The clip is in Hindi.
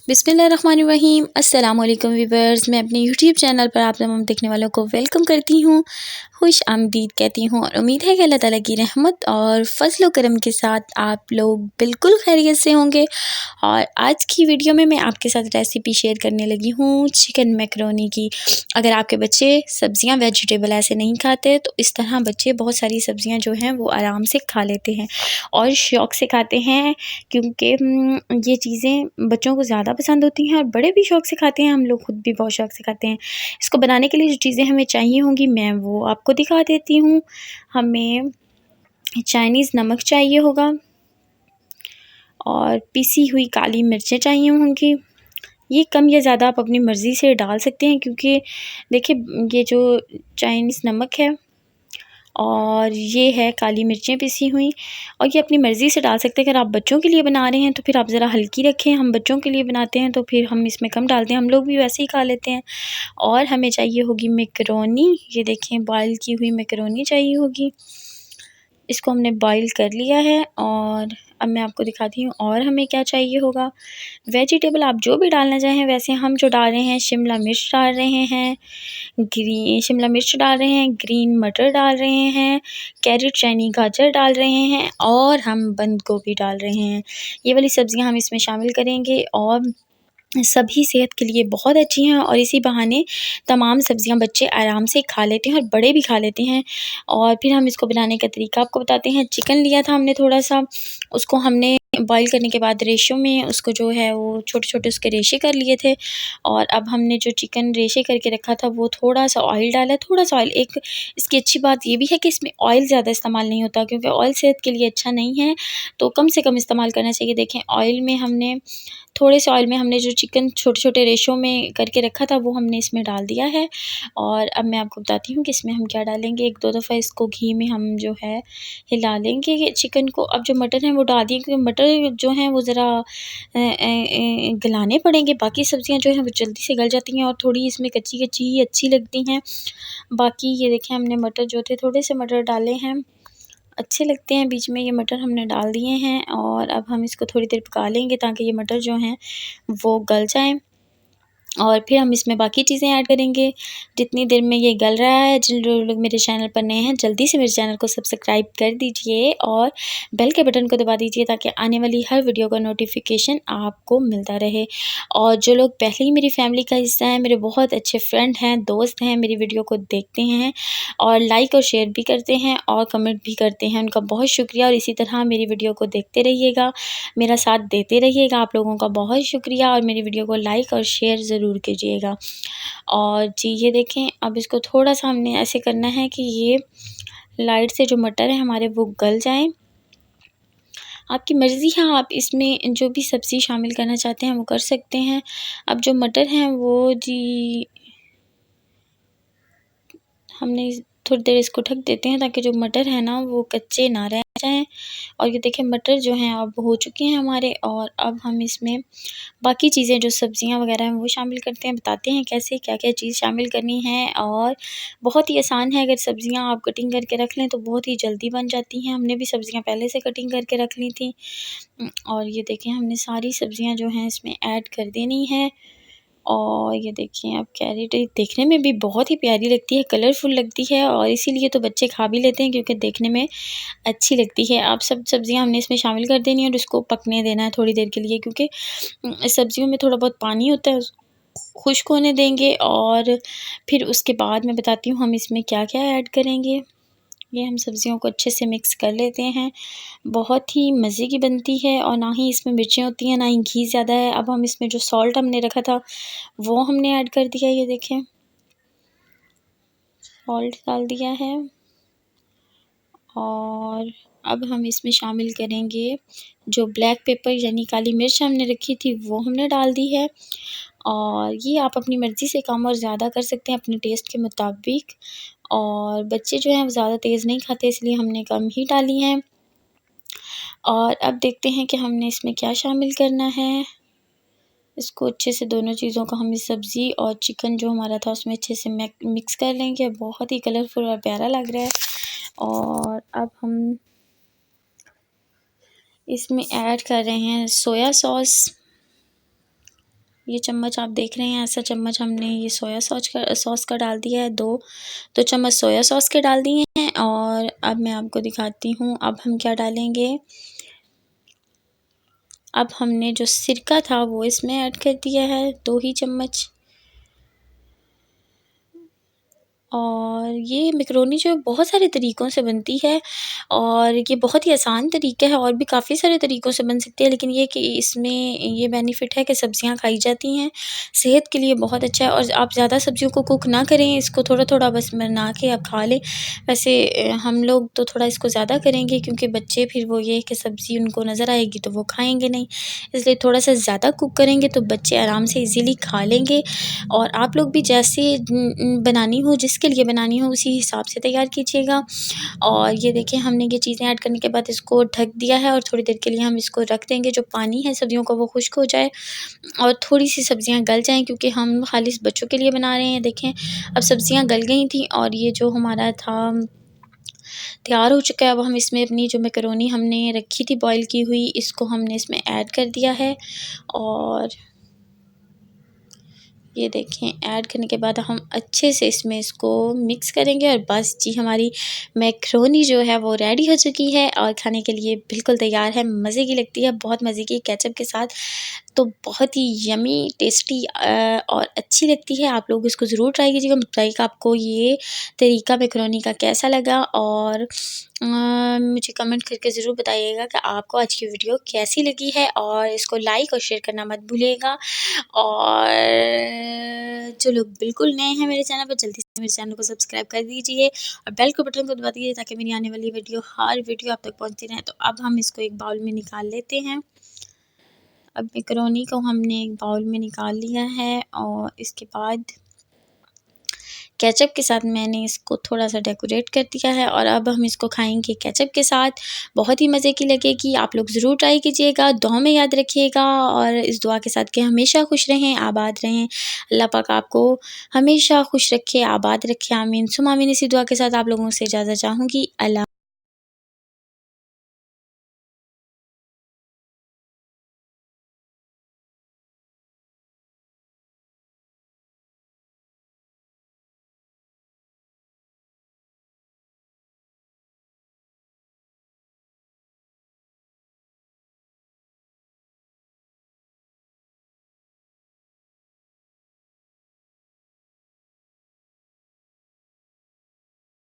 बिस्मिल्लाहिर्रहमानिर्रहीम। अस्सलाम वालेकुम व्यूअर्स, मैं अपने यूट्यूब चैनल पर आप तमाम देखने वालों को वेलकम करती हूँ, खुश आमदीद कहती हूँ और उम्मीद है कि अल्लाह ताला की रहमत और फज़ल व करम के साथ आप लोग बिल्कुल खैरियत से होंगे। और आज की वीडियो में मैं आपके साथ रेसिपी शेयर करने लगी हूँ चिकन मैकरोनी की। अगर आपके बच्चे सब्ज़ियाँ वेजिटेबल ऐसे नहीं खाते तो इस तरह बच्चे बहुत सारी सब्ज़ियाँ जो हैं वो आराम से खा लेते हैं और शौक़ से खाते हैं, क्योंकि ये चीज़ें बच्चों को ज़्यादा पसंद होती हैं और बड़े भी शौक़ से खाते हैं। हम लोग खुद भी बहुत शौक़ से खाते हैं। इसको बनाने के लिए जो चीज़ें हमें चाहिए होंगी मैं वो आपको दिखा देती हूँ। हमें चाइनीज़ नमक चाहिए होगा और पिसी हुई काली मिर्चें चाहिए होंगी। ये कम या ज़्यादा आप अपनी मर्ज़ी से डाल सकते हैं, क्योंकि देखिए ये जो चाइनीज़ नमक है और ये है काली मिर्चें पिसी हुई, और ये अपनी मर्ज़ी से डाल सकते हैं। अगर आप बच्चों के लिए बना रहे हैं तो फिर आप ज़रा हल्की रखें, हम बच्चों के लिए बनाते हैं तो फिर हम इसमें कम डालते हैं, हम लोग भी वैसे ही खा लेते हैं। और हमें चाहिए होगी मैकरोनी, ये देखें बॉयल की हुई मैकरोनी चाहिए होगी। इसको हमने बॉयल कर लिया है और अब मैं आपको दिखाती हूँ और हमें क्या चाहिए होगा। वेजिटेबल आप जो भी डालना चाहें, वैसे हम जो डाल रहे हैं शिमला मिर्च डाल रहे हैं, शिमला मिर्च डाल रहे हैं, ग्रीन मटर डाल रहे हैं, कैरेट यानी गाजर डाल रहे हैं और हम बंद गोभी डाल रहे हैं। ये वाली सब्ज़ियाँ हम इसमें शामिल करेंगे और सभी सेहत के लिए बहुत अच्छी हैं और इसी बहाने तमाम सब्ज़ियां बच्चे आराम से खा लेते हैं और बड़े भी खा लेते हैं। और फिर हम इसको बनाने का तरीका आपको बताते हैं। चिकन लिया था हमने थोड़ा सा, उसको हमने बॉईल करने के बाद रेशों में उसको जो है वो छोटे-छोटे उसके रेशे कर लिए थे। और अब हमने जो चिकन रेशे करके रखा था वो थोड़ा सा ऑयल डाला, थोड़ा सा ऑयल। एक इसकी अच्छी बात ये भी है कि इसमें ऑयल ज़्यादा इस्तेमाल नहीं होता, क्योंकि ऑयल सेहत के लिए अच्छा नहीं है, तो कम से कम इस्तेमाल करना चाहिए। देखें ऑयल में हमने थोड़े से ऑयल में हमने जो चिकन छोटे-छोटे रेशों में करके रखा था वो हमने इसमें डाल दिया है। और अब मैं आपको बताती हूँ कि इसमें हम क्या डालेंगे। 1-2 दफ़ा इसको घी में हम जो है हिला लेंगे चिकन को। अब जो मटर है वो डाल दिए, क्योंकि मटर जो हैं वो ज़रा गलाने पड़ेंगे। बाकी सब्ज़ियाँ जो हैं वो जल्दी से गल जाती हैं और थोड़ी इसमें कच्ची-कच्ची ही अच्छी लगती हैं। बाकी ये देखें हमने मटर जो थे थोड़े से मटर डाले हैं, अच्छे लगते हैं। बीच में ये मटर हमने डाल दिए हैं और अब हम इसको थोड़ी देर पका लेंगे ताकि ये मटर जो हैं वो गल जाएँ। और फिर हम इसमें बाकी चीज़ें ऐड करेंगे। जितनी देर में ये गल रहा है, जिन लोग मेरे चैनल पर नए हैं जल्दी से मेरे चैनल को सब्सक्राइब कर दीजिए और बेल के बटन को दबा दीजिए ताकि आने वाली हर वीडियो का नोटिफिकेशन आपको मिलता रहे। और जो लोग पहले ही मेरी फैमिली का हिस्सा हैं, मेरे बहुत अच्छे फ्रेंड हैं, दोस्त हैं, मेरी वीडियो को देखते हैं और लाइक और शेयर भी करते हैं और कमेंट भी करते हैं, उनका बहुत शुक्रिया। और इसी तरह मेरी वीडियो को देखते रहिएगा, मेरा साथ देते रहिएगा। आप लोगों का बहुत शुक्रिया और मेरी वीडियो को लाइक और शेयर ज़रूर कीजिएगा। और जी ये देखें अब इसको थोड़ा सा हमने ऐसे करना है कि ये लाइट से जो मटर है हमारे वो गल जाएं। आपकी मर्ज़ी है, आप इसमें जो भी सब्ज़ी शामिल करना चाहते हैं वो कर सकते हैं। अब जो मटर हैं वो जी हमने थोड़ी देर इसको ढक देते हैं ताकि जो मटर है ना वो कच्चे ना रह जाएँ। और ये देखिए मटर जो हैं अब हो चुके हैं हमारे, और अब हम इसमें बाकी चीज़ें जो सब्ज़ियाँ वगैरह हैं वो शामिल करते हैं, बताते हैं कैसे क्या-क्या चीज़ शामिल करनी है। और बहुत ही आसान है, अगर सब्ज़ियाँ आप कटिंग करके रख लें तो बहुत ही जल्दी बन जाती हैं। हमने भी सब्ज़ियाँ पहले से कटिंग करके रख ली थी। और ये देखें हमने सारी सब्ज़ियाँ जो हैं इसमें ऐड कर देनी है। और ये देखिए अब कैरेट देखने में भी बहुत ही प्यारी लगती है, कलरफुल लगती है और इसीलिए तो बच्चे खा भी लेते हैं, क्योंकि देखने में अच्छी लगती है। आप सब सब्ज़ियाँ हमने इसमें शामिल कर देनी है और इसको पकने देना है थोड़ी देर के लिए, क्योंकि सब्ज़ियों में थोड़ा बहुत पानी होता है, खुश्क होने देंगे। और फिर उसके बाद मैं बताती हूँ हम इसमें क्या-क्या ऐड करेंगे। ये हम सब्ज़ियों को अच्छे से मिक्स कर लेते हैं। बहुत ही मज़े की बनती है और ना ही इसमें मिर्चें होती हैं, ना ही घी ज़्यादा है। अब हम इसमें जो सॉल्ट हमने रखा था वो हमने ऐड कर दिया, ये देखें सॉल्ट डाल दिया है। और अब हम इसमें शामिल करेंगे जो ब्लैक पेपर यानी काली मिर्च हमने रखी थी वो हमने डाल दी है। और ये आप अपनी मर्ज़ी से कम और ज़्यादा कर सकते हैं अपने टेस्ट के मुताबिक। और बच्चे जो हैं वो ज़्यादा तेज़ नहीं खाते, इसलिए हमने कम ही डाली हैं। और अब देखते हैं कि हमने इसमें क्या शामिल करना है। इसको अच्छे से दोनों चीज़ों को हम सब्ज़ी और चिकन जो हमारा था उसमें अच्छे से मिक्स कर लेंगे। बहुत ही कलरफुल और प्यारा लग रहा है। और अब हम इसमें ऐड कर रहे हैं सोया सॉस। ये चम्मच आप देख रहे हैं, ऐसा चम्मच हमने ये सोया सॉस का डाल दिया है। 2 चम्मच सोया सॉस के डाल दिए हैं। और अब मैं आपको दिखाती हूँ, अब हम क्या डालेंगे। अब हमने जो सिरका था वो इसमें ऐड कर दिया है, 2 ही चम्मच। और ये मैकरोनी जो है बहुत सारे तरीक़ों से बनती है और ये बहुत ही आसान तरीका है, और भी काफ़ी सारे तरीक़ों से बन सकती है, लेकिन ये कि इसमें ये बेनिफिट है कि सब्ज़ियाँ खाई जाती हैं, सेहत के लिए बहुत अच्छा है। और आप ज़्यादा सब्ज़ियों को कुक ना करें, इसको थोड़ा-थोड़ा बस बना के आप खा लें। वैसे हम लोग तो थोड़ा इसको ज़्यादा करेंगे, क्योंकि बच्चे फिर वो ये है कि सब्ज़ी उनको नज़र आएगी तो वो खाएँगे नहीं, इसलिए थोड़ा-सा ज़्यादा कुक करेंगे तो बच्चे आराम से ईज़िली खा लेंगे। और आप लोग भी जैसे बनानी हो, जिसके लिए बनानी हो, उसी हिसाब से तैयार कीजिएगा। और ये देखिए, हमने ये चीज़ें ऐड करने के बाद इसको ढक दिया है और थोड़ी देर के लिए हम इसको रख देंगे। जो पानी है सब्ज़ियों का वो खुश्क हो जाए और थोड़ी-सी सब्ज़ियाँ गल जाएँ, क्योंकि हम खालिस बच्चों के लिए बना रहे हैं। देखें, अब सब्ज़ियाँ गल गई थी और ये जो हमारा था तैयार हो चुका है। अब हम इसमें अपनी जो मैकरोनी हमने रखी थी बॉयल की हुई, इसको हमने इसमें ऐड कर दिया है। और ये देखें, ऐड करने के बाद हम अच्छे से इसमें इसको मिक्स करेंगे और बस जी, हमारी मैकरोनी जो है वो रेडी हो चुकी है और खाने के लिए बिल्कुल तैयार है। मज़े की लगती है, बहुत मज़े की, केचप के साथ तो बहुत ही यम्मी टेस्टी और अच्छी लगती है। आप लोग इसको ज़रूर ट्राई कीजिएगा। बताइएगा आपको ये तरीका मैकरोनी का कैसा लगा, और मुझे कमेंट करके ज़रूर बताइएगा कि आपको आज की वीडियो कैसी लगी है, और इसको लाइक और शेयर करना मत भूलिएगा। और जो लोग बिल्कुल नए हैं मेरे चैनल पर, जल्दी से मेरे चैनल को सब्सक्राइब कर दीजिए और बेल के बटन को दबा दीजिए, ताकि मेरी आने वाली हर वीडियो आप तक पहुंचती रहे। तो अब हम इसको एक बाउल में निकाल लेते हैं। अब मैकरोनी को हमने एक बाउल में निकाल लिया है और इसके बाद केचप के साथ मैंने इसको थोड़ा-सा डेकोरेट कर दिया है, और अब हम इसको खाएँगे केचप के साथ। बहुत ही मज़े की लगेगी, आप लोग ज़रूर ट्राई कीजिएगा। दुआ में याद रखिएगा, और इस दुआ के साथ कि हमेशा खुश रहें, आबाद रहें। अल्लाह पाक आपको हमेशा खुश रखे, आबाद रखे। आमीन सुम्मा आमीन। इसी दुआ के साथ आप लोगों से इजाज़त चाहूँगी। अल्लाह